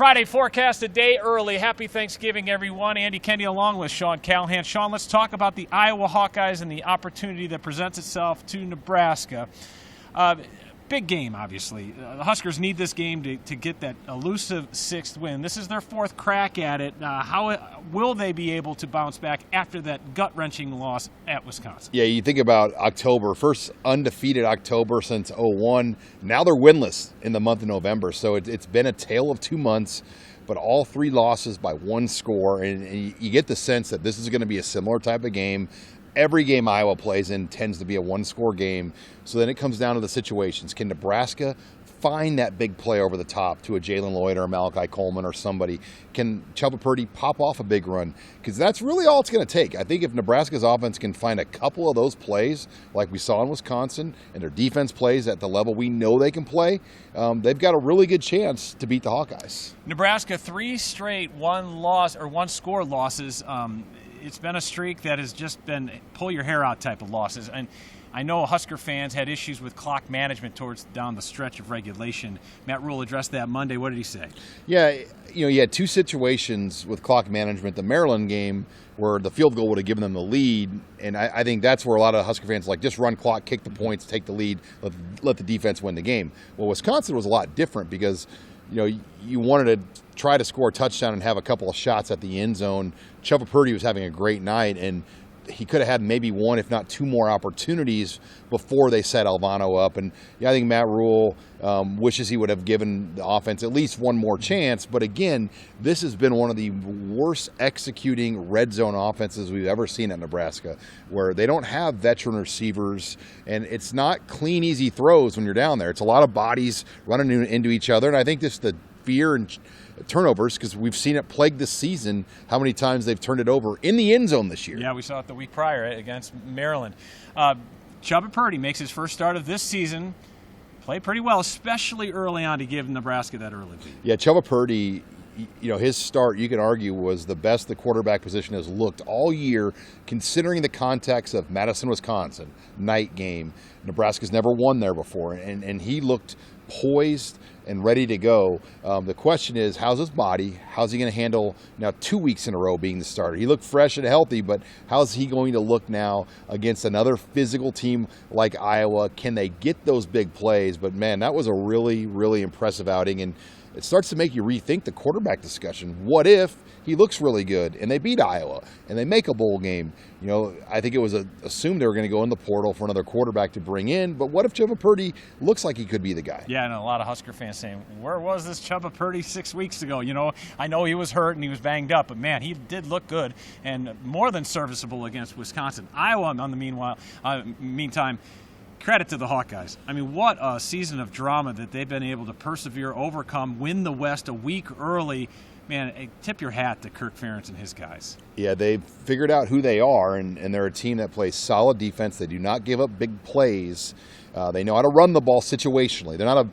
Friday forecast a day early. Happy Thanksgiving, everyone. Andy Kennedy along with Sean Callahan. Sean, let's talk about the Iowa Hawkeyes and the opportunity that presents itself to Nebraska. Big game, obviously. The Huskers need this game to get that elusive sixth win. This is their fourth crack at it. How will they be able to bounce back after that gut-wrenching loss at Wisconsin? Yeah, you think about October, first undefeated October since 2001. Now they're winless in the month of November, so it's been a tale of 2 months, but all three losses by one score, and you get the sense that this is going to be a similar type of game. Every game Iowa plays in tends to be a one-score game. So then it comes down to the situations. Can Nebraska find that big play over the top to a Jalen Lloyd or a Malachi Coleman or somebody? Can Chubba Purdy pop off a big run? Because that's really all it's going to take. I think if Nebraska's offense can find a couple of those plays, like we saw in Wisconsin, and their defense plays at the level we know they can play, they've got a really good chance to beat the Hawkeyes. Nebraska, 3 straight one-score losses. It's been a streak that has just been pull-your-hair-out type of losses. And I know Husker fans had issues with clock management towards down the stretch of regulation. Matt Rule addressed that Monday. What did he say? Yeah, you had two situations with clock management. The Maryland game where the field goal would have given them the lead, and I think that's where a lot of Husker fans like, just run clock, kick the points, take the lead, let the defense win the game. Well, Wisconsin was a lot different because you wanted to try to score a touchdown and have a couple of shots at the end zone. Chubba Purdy was having a great night, and he could have had maybe one, if not two more opportunities before they set Alvano up. And I think Matt Rule wishes he would have given the offense at least one more chance. But again, this has been one of the worst executing red zone offenses we've ever seen at Nebraska, where they don't have veteran receivers, and it's not clean, easy throws when you're down there. It's a lot of bodies running into each other, and I think just the fear and turnovers, because we've seen it plague this season, how many times they've turned it over in the end zone this year. Yeah, we saw it the week prior against Maryland. Chubba Purdy makes his first start of this season. Played pretty well, especially early on, to give Nebraska that early lead. Yeah, Chubba Purdy, his start, you could argue, was the best the quarterback position has looked all year, considering the context of Madison, Wisconsin, night game. Nebraska's never won there before, and he looked poised and ready to go. The question is, how's his body? How's he going to handle now 2 weeks in a row being the starter? He looked fresh and healthy, but how's he going to look now against another physical team like Iowa? Can they get those big plays? But man, that was a really, really impressive outing, and it starts to make you rethink the quarterback discussion. What if he looks really good and they beat Iowa and they make a bowl game? I think it was assumed they were going to go in the portal for another quarterback to bring in, but what if Chubba Purdy looks like he could be the guy? Yeah, and a lot of Husker fans saying, where was this Chubba Purdy 6 weeks ago? I know he was hurt and he was banged up, but man, he did look good and more than serviceable against Wisconsin. Iowa, on the meantime, credit to the Hawkeyes. I mean, what a season of drama that they've been able to persevere, overcome, win the West a week early. Man, tip your hat to Kirk Ferentz and his guys. Yeah, they've figured out who they are, and they're a team that plays solid defense. They do not give up big plays. They know how to run the ball situationally. They're not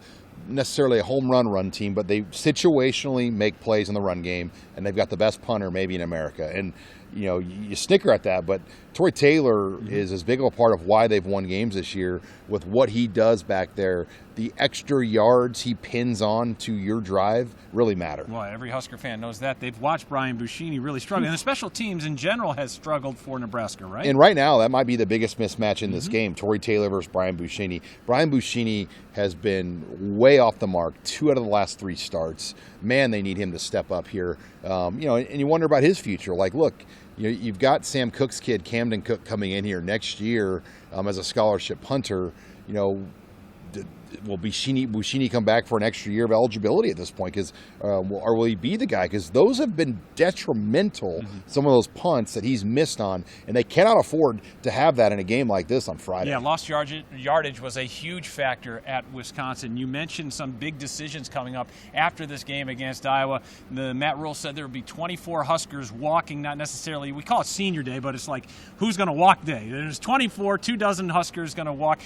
necessarily a home run team, but they situationally make plays in the run game, and they've got the best punter maybe in America. And you snicker at that, but Troy Taylor is as big of a part of why they've won games this year with what he does back there. The extra yards he pins on to your drive really matter. Well, every Husker fan knows that. They've watched Brian Buschini really struggle. And the special teams in general has struggled for Nebraska, right? And right now, that might be the biggest mismatch in this game, Troy Taylor versus Brian Buschini. Brian Buschini has been way off the mark 2 out of the last 3 starts. Man, they need him to step up here. And you wonder about his future. Like, look, you've got Sam Cook's kid, Camden Cook, coming in here next year as a scholarship punter. Will Buschini come back for an extra year of eligibility at this point? Or will he be the guy? Because those have been detrimental, some of those punts that he's missed on, and they cannot afford to have that in a game like this on Friday. Yeah, lost yardage was a huge factor at Wisconsin. You mentioned some big decisions coming up after this game against Iowa. Matt Rule said there would be 24 Huskers walking, not necessarily, we call it senior day, but it's like, who's going to walk day? There's 24, 24 Huskers going to walk.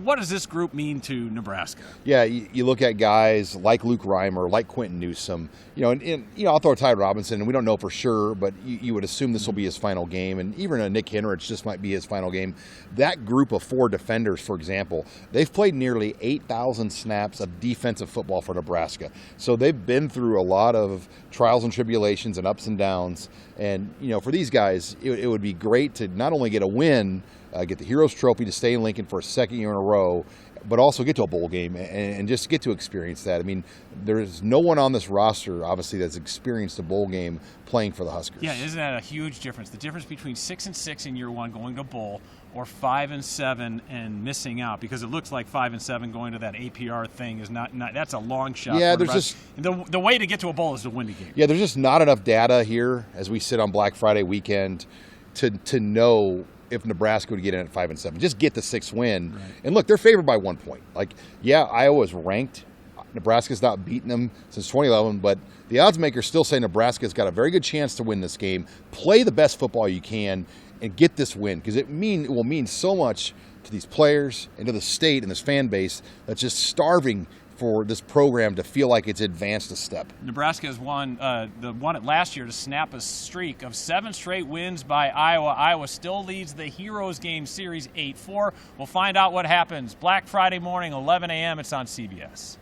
What does this group mean to Nebraska Nebraska. Yeah, you look at guys like Luke Reimer, like Quentin Newsome, and I'll throw Ty Robinson, and we don't know for sure, but you would assume this will be his final game, and even a Nick Henrich, this might be his final game. That group of 4 defenders, for example, they've played nearly 8,000 snaps of defensive football for Nebraska. So they've been through a lot of trials and tribulations and ups and downs, and for these guys, it would be great to not only get a win, get the Heroes Trophy to stay in Lincoln for a second year in a row, but also get to a bowl game and just get to experience that. I mean, there's no one on this roster, obviously, that's experienced a bowl game playing for the Huskers. Yeah, isn't that a huge difference? The difference between 6-6 in year one going to bowl or 5-7 and missing out, because it looks like 5-7 going to that APR thing is not that's a long shot. Yeah, there's just the way to get to a bowl is to win the game. Yeah, there's just not enough data here as we sit on Black Friday weekend to know if Nebraska would get in at 5-7. Just get the 6th win. Right. And look, they're favored by 1 point. Iowa's ranked. Nebraska's not beaten them since 2011, but the odds makers still say Nebraska's got a very good chance to win this game. Play the best football you can and get this win, because it will mean so much to these players and to the state and this fan base that's just starving for this program to feel like it's advanced a step. Nebraska has won it last year to snap a streak of 7 straight wins by Iowa. Iowa still leads the Heroes game series 8-4. We'll find out what happens Black Friday morning, 11 a.m. It's on CBS.